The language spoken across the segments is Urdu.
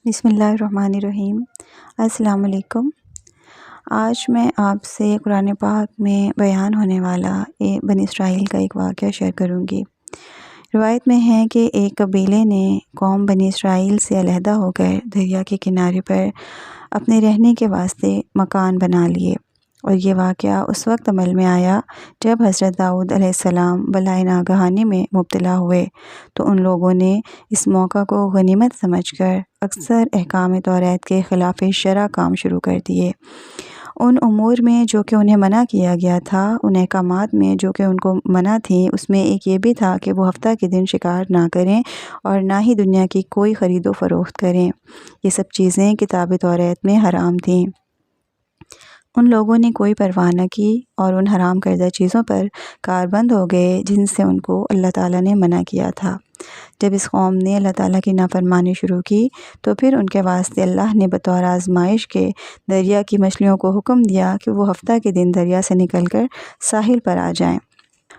بسم اللہ الرحمن الرحیم۔ السلام علیکم۔ آج میں آپ سے قرآن پاک میں بیان ہونے والا بنی اسرائیل کا ایک واقعہ شیئر کروں گی۔ روایت میں ہے کہ ایک قبیلے نے قوم بنی اسرائیل سے علیحدہ ہو کر دریا کے کنارے پر اپنے رہنے کے واسطے مکان بنا لیے، اور یہ واقعہ اس وقت عمل میں آیا جب حضرت داؤد علیہ السلام بلائے ناگہانی میں مبتلا ہوئے، تو ان لوگوں نے اس موقع کو غنیمت سمجھ کر اکثر احکام توریت کے خلاف شرع کام شروع کر دیے۔ ان امور میں جو کہ انہیں منع کیا گیا تھا، ان احکامات میں جو کہ ان کو منع تھیں، اس میں ایک یہ بھی تھا کہ وہ ہفتہ کے دن شکار نہ کریں اور نہ ہی دنیا کی کوئی خرید و فروخت کریں۔ یہ سب چیزیں کتاب توریت میں حرام تھیں۔ ان لوگوں نے کوئی پرواہ نہ کی اور ان حرام کردہ چیزوں پر کاربند ہو گئے جن سے ان کو اللہ تعالیٰ نے منع کیا تھا۔ جب اس قوم نے اللہ تعالیٰ کی نافرمانی شروع کی تو پھر ان کے واسطے اللہ نے بطور آزمائش کے دریا کی مچھلیوں کو حکم دیا کہ وہ ہفتہ کے دن دریا سے نکل کر ساحل پر آ جائیں۔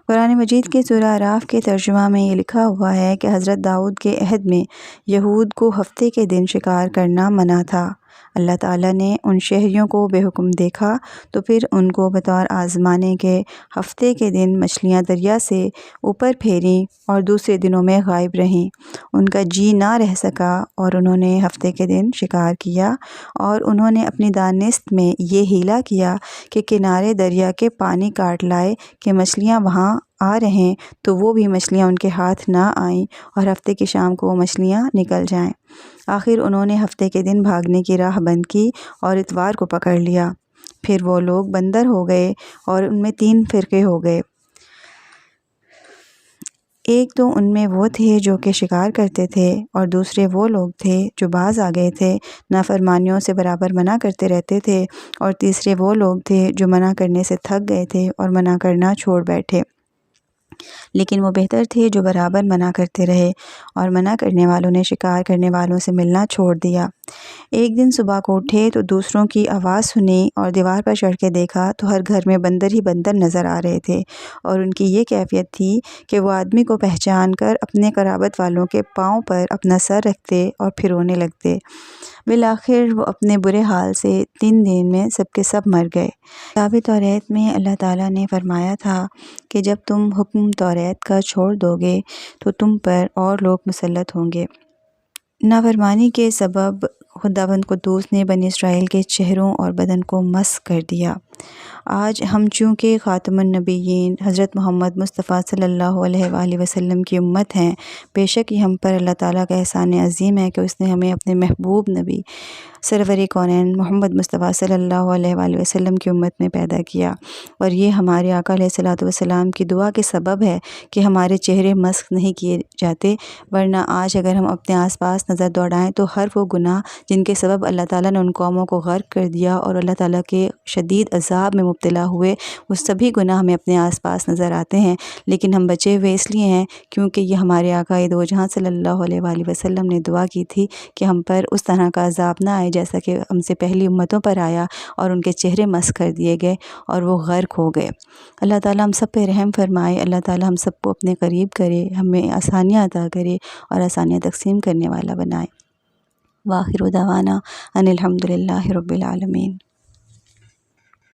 قرآن مجید کے سورہ اعراف کے ترجمہ میں یہ لکھا ہوا ہے کہ حضرت داؤد کے عہد میں یہود کو ہفتے کے دن شکار کرنا منع تھا۔ اللہ تعالیٰ نے ان شہریوں کو بے حکم دیکھا تو پھر ان کو بطور آزمانے کے ہفتے کے دن مچھلیاں دریا سے اوپر پھیریں اور دوسرے دنوں میں غائب رہیں۔ ان کا جی نہ رہ سکا اور انہوں نے ہفتے کے دن شکار کیا، اور انہوں نے اپنی دانست میں یہ حیلہ کیا کہ کنارے دریا کے پانی کاٹ لائے کہ مچھلیاں وہاں آ رہیں تو وہ بھی مچھلیاں ان کے ہاتھ نہ آئیں اور ہفتے کی شام کو وہ مچھلیاں نکل جائیں۔ آخر انہوں نے ہفتے کے دن بھاگنے کی راہ بند کی اور اتوار کو پکڑ لیا۔ پھر وہ لوگ بندر ہو گئے اور ان میں 3 فرقے ہو گئے۔ ایک تو ان میں وہ تھے جو کہ شکار کرتے تھے، اور دوسرے وہ لوگ تھے جو باز آ گئے تھے، نافرمانیوں سے برابر منع کرتے رہتے تھے، اور تیسرے وہ لوگ تھے جو منع کرنے سے تھک گئے تھے اور منع کرنا چھوڑ بیٹھے۔ لیکن وہ بہتر تھے جو برابر منع کرتے رہے، اور منع کرنے والوں نے شکار کرنے والوں سے ملنا چھوڑ دیا۔ ایک دن صبح کو اٹھے تو دوسروں کی آواز سنی اور دیوار پر چڑھ کے دیکھا تو ہر گھر میں بندر ہی بندر نظر آ رہے تھے، اور ان کی یہ کیفیت تھی کہ وہ آدمی کو پہچان کر اپنے قرابت والوں کے پاؤں پر اپنا سر رکھتے اور پھر رونے لگتے۔ بالآخر وہ اپنے برے حال سے 3 دن میں سب کے سب مر گئے۔ کتاب توریت میں اللہ تعالیٰ نے فرمایا تھا کہ جب تم حکم توریت کا چھوڑ دو گے تو تم پر اور لوگ مسلط ہوں گے۔ نافرمانی کے سبب خداوند قدوس نے بنی اسرائیل کے چہروں اور بدن کو مسخ کر دیا۔ آج ہم چونکہ خاتم النبیین حضرت محمد مصطفیٰ صلی اللہ علیہ وآلہ وسلم کی امت ہیں، بے شک یہ ہم پر اللہ تعالیٰ کا احسان عظیم ہے کہ اس نے ہمیں اپنے محبوب نبی سرور کونین محمد مصطفیٰ صلی اللہ علیہ وآلہ وسلم کی امت میں پیدا کیا، اور یہ ہمارے آقا علیہ الصلوۃ والسلام کی دعا کے سبب ہے کہ ہمارے چہرے مسخ نہیں کیے جاتے، ورنہ آج اگر ہم اپنے آس پاس نظر دوڑائیں تو ہر وہ گناہ جن کے سبب اللہ تعالیٰ نے ان قوموں کو غرق کر دیا اور اللہ تعالیٰ کے شدید عذاب میں مبتلا ہوئے، وہ سبھی گناہ ہمیں اپنے آس پاس نظر آتے ہیں، لیکن ہم بچے ہوئے اس لیے ہیں کیونکہ یہ ہمارے آقا دو جہاں صلی اللہ علیہ وآلہ وسلم نے دعا کی تھی کہ ہم پر اس طرح کا عذاب نہ آئے جیسا کہ ہم سے پہلی امتوں پر آیا اور ان کے چہرے مسخ کر دیے گئے اور وہ غرق ہو گئے۔ اللہ تعالیٰ ہم سب پہ رحم فرمائے، اللہ تعالیٰ ہم سب کو اپنے قریب کرے، ہمیں آسانیاں عطا کرے اور آسانیاں تقسیم کرنے والا بنائے۔ وآخر دعوانا ان الحمد للہ رب العالمین۔